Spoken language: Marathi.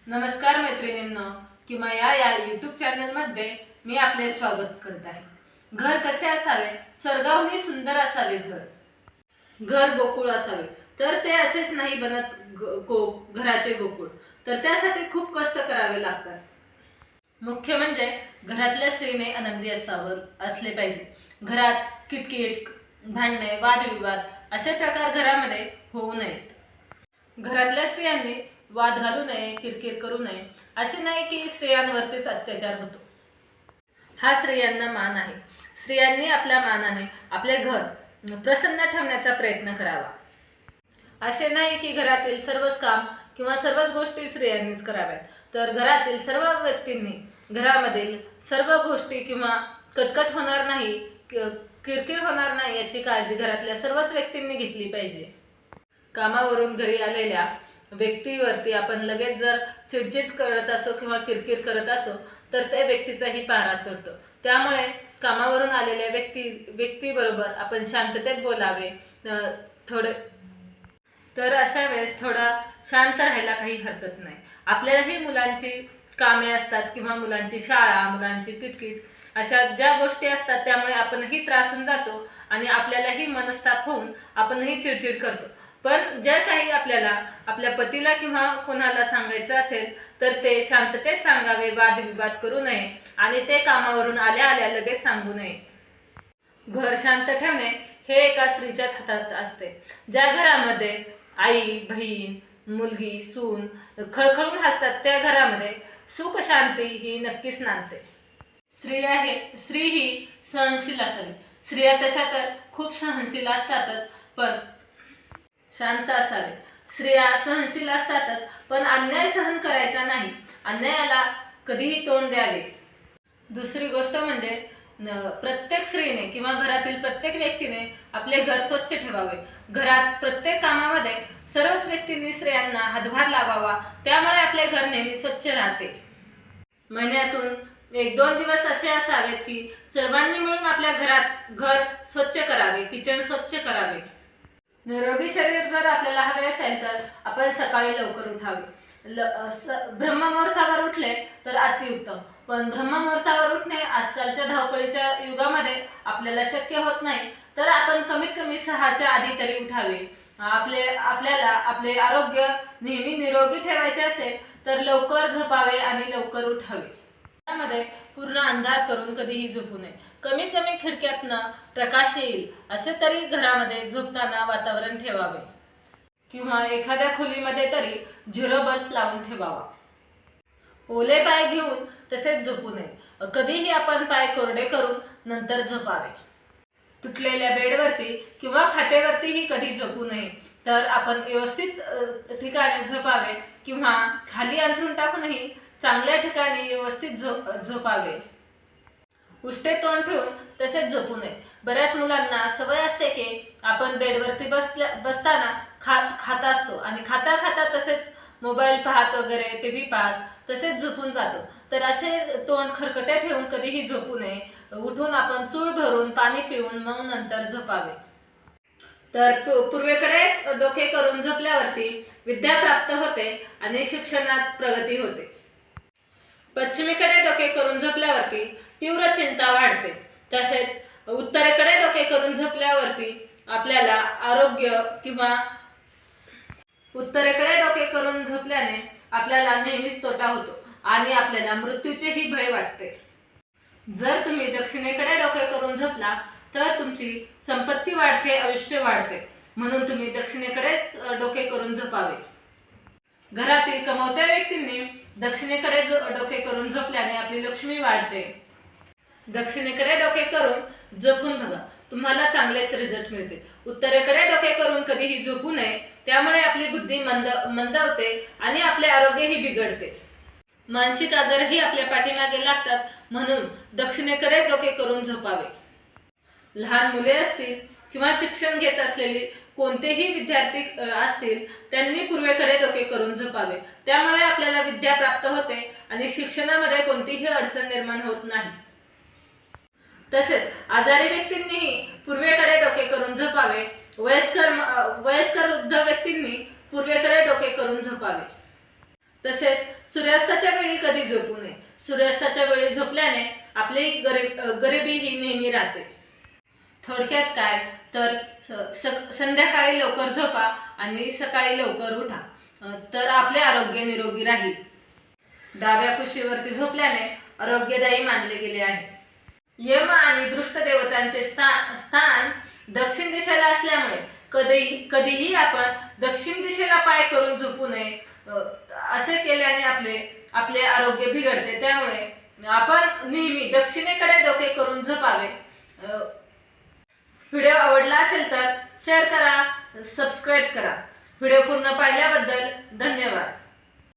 नमस्कार मैत्रिणींनो, किमया या यूट्यूब चॅनलमध्ये मी आपले स्वागत करत आहे। घर कसे असावे? स्वर्गाहून सुंदर असावे घर। घर गोकुळ असावे, तर ते असेच नाही बनत घराचे गोकुळ, तर त्यासाठी खूप कष्ट करावे लागतात। मुख्य म्हणजे घरातल्या स्त्रीने आनंदी असले पाहिजे। घरात किटकिट, भांडणे, वादविवाद असे प्रकार घरामध्ये होऊ नयेत। घरातल्या स्त्रियांनी वाद घालू नये, किरकिर करू नये। असे नाही की स्त्रियांवरतीच अत्याचार होतो। हा स्त्रियांना मान आहे। स्त्रियांनी आपल्या मानाने आपले घर प्रसन्न ठेवण्याचा प्रयत्न करावा। असे नाही की घरातील सर्वच काम किंवा सर्वच गोष्टी स्त्रियांनीच कराव्यात, तर घरातील सर्व व्यक्तींनी घरामधील सर्व गोष्टी किंवा कटकट होणार नाही, किरकिर होणार नाही याची काळजी घरातल्या सर्वच व्यक्तींनी घेतली पाहिजे। कामावरून घरी आलेल्या व्यक्तीवरती आपण लगेच जर चिडचिड करत असो किंवा किरकिर करत असो तर त्या व्यक्तीचाही पारा चढतो। त्यामुळे कामावरून आलेल्या व्यक्तीबरोबर आपण शांततेत बोलावे। तर अशा वेळेस थोडा शांत राहायला काही हरकत नाही। आपल्यालाही मुलांची कामे असतात किंवा मुलांची शाळा, मुलांची किटकिट अशा ज्या गोष्टी असतात, त्यामुळे आपणही त्रासून जातो आणि आपल्यालाही मनस्ताप होऊन आपणही चिडचिड करतो। पण ज्या काही आपल्याला आपल्या पतीला किंवा कोणाला सांगायचं असेल तर ते शांततेत सांगावे, वादविवाद करू नये आणि ते कामावरून आल्या आल्या लगेच सांगू नये। घर शांत ठेवणे हे एका स्त्रीच्याच हातात असते। ज्या घरामध्ये आई, बहीण, मुलगी, सून खळखळून हसतात त्या घरामध्ये सुख शांती ही नक्कीच नांदते। स्त्री ही सहनशील असावी। स्त्रिया तशा तर खूप सहनशील असतातच, पण शांत असावे। स्त्रिया सहनशील असतातच, पण अन्याय सहन करायचा नाही, अन्यायाला कधीही तोंड द्यावे। दुसरी गोष्ट म्हणजे प्रत्येक स्त्रीने किंवा घरातील प्रत्येक व्यक्तीने आपले घर स्वच्छ ठेवावे। घरात प्रत्येक कामामध्ये सर्वच व्यक्तींनी स्त्रियांना हातभार लावावा, त्यामुळे आपले घर नेहमी स्वच्छ राहते। महिन्यातून 1-2 दिवस असे असावेत की सर्वांनी मिळून आपल्या घरात घर स्वच्छ करावे, किचन स्वच्छ करावे। निरोगी शरीर जर आपल्याला हवे असेल तर आपण सकाळी लवकर उठावे। ब्रह्ममुहूर्तावर उठले तर अतिउत्तम, पण ब्रह्ममुहूर्तावर उठणे आजकालच्या धावपळीच्या युगामध्ये आपल्याला शक्य होत नाही, तर आपण कमीत कमी 6च्या आधी तरी उठावे। आपल्याला आपले आरोग्य नेहमी निरोगी ठेवायचे असेल तर लवकर झोपावे आणि लवकर उठावे। त्यामध्ये पूर्ण अंधार करून कधीही झोपू नये। कमीत कमी खिडक्यातनं प्रकाश येईल असे तरी घरामध्ये झोपताना वातावरण ठेवावे, किंवा एखाद्या खोलीमध्ये तरी 0 बल्ब लावून ठेवावा। ओले पाय घेऊन तसेच झोपू नये। कधीही आपण पाय कोरडे करून नंतर झोपावे। तुटलेल्या बेडवरती किंवा खाटेवरतीही कधी झोपू नये, तर आपण व्यवस्थित ठिकाणी झोपावे किंवा खाली अंथरूण टाकूनही चांगल्या ठिकाणी व्यवस्थित झोपावे। उष्टे तोंड ठेवून तसेच झोपू नये। बऱ्याच मुलांना सवय असते की आपण बेडवरती बसताना खात असतो आणि खाता खाता तसेच मोबाईल पाहत वगैरे, टीव्ही पाहत तसेच झोपून जातो, तर असे तोंड खरकटे ठेवून कधीही झोपू नये। उठून आपण चूळ भरून पाणी पिऊन मग नंतर झोपावे। तर पूर्वेकडे डोके करून झोपल्यावरती विद्या प्राप्त होते आणि शिक्षणात प्रगती होते। पश्चिमेकडे डोके करून झोपल्यावरती तीव्र चिंता वाढते। तसेच उत्तरेकडे डोके करून झोपल्यावरती आपल्याला आरोग्य किंवा उत्तरेकडे डोके करून झोपल्याने आपल्याला नेहमीच तोटा होतो आणि आपल्याला मृत्यूचेही भय वाटते। जर तुम्ही दक्षिणेकडे डोके करून झोपला तर तुमची संपत्ती वाढते, आयुष्य वाढते, म्हणून तुम्ही दक्षिणेकडे डोके करून झोपावे। घरातील कमवत्या व्यक्तींनी दक्षिणेकडे डोके करून झोपल्याने आपली लक्ष्मी वाढते। दक्षिणेकडे डोके करून झोपून बघा, तुम्हाला चांगलेच रिझल्ट मिळते। उत्तरेकडे डोके करून कधीही झोपू नये, त्यामुळे आपली बुद्धी मंदावते आणि आपले आरोग्यही बिघडते। मानसिक आजारही आपल्या पाठीमागे लागतात, म्हणून दक्षिणेकडे डोके करून झोपावे। लहान मुले असतील किंवा शिक्षण घेत असलेली कोणतेही विद्यार्थी असतील, त्यांनी पूर्वेकडे डोके करून झोपावे। त्यामुळे आपल्याला विद्या प्राप्त होते आणि शिक्षणामध्ये कोणतीही अडचण निर्माण होत नाही। तसेच आजारी व्यक्तींनीही पूर्वेकडे डोके करून झोपावे। वयस्कर वृद्ध व्यक्तींनी पूर्वेकडे डोके करून झोपावे। तसेच सूर्यास्ताच्या वेळी कधी झोपू नये. सूर्यास्ताच्या वेळी झोपल्याने आपली गरिबी ही नेहमी राहते. थोडक्यात काय तर संध्याकाळी लवकर झोपा आणि सकाळी लवकर उठा, तर आपले आरोग्य निरोगी राहील. डाव्या कुशीवरती झोपल्याने आरोग्यदायी मानले गेले आहे. यम आणि दृष्ट देवतांचे स्थान दक्षिण दिशेला असल्यामुळे कधीही आपण दक्षिण दिशेला पाय करून झोपू नये. असे केल्याने आपले आरोग्य बिघडते. त्यामुळे आपण नेहमी दक्षिणेकडे डोके करून झोपावे. व्हिडिओ आवडला असेल तर शेअर करा, सबस्क्राईब करा. व्हिडिओ पूर्ण पाहिल्याबद्दल धन्यवाद.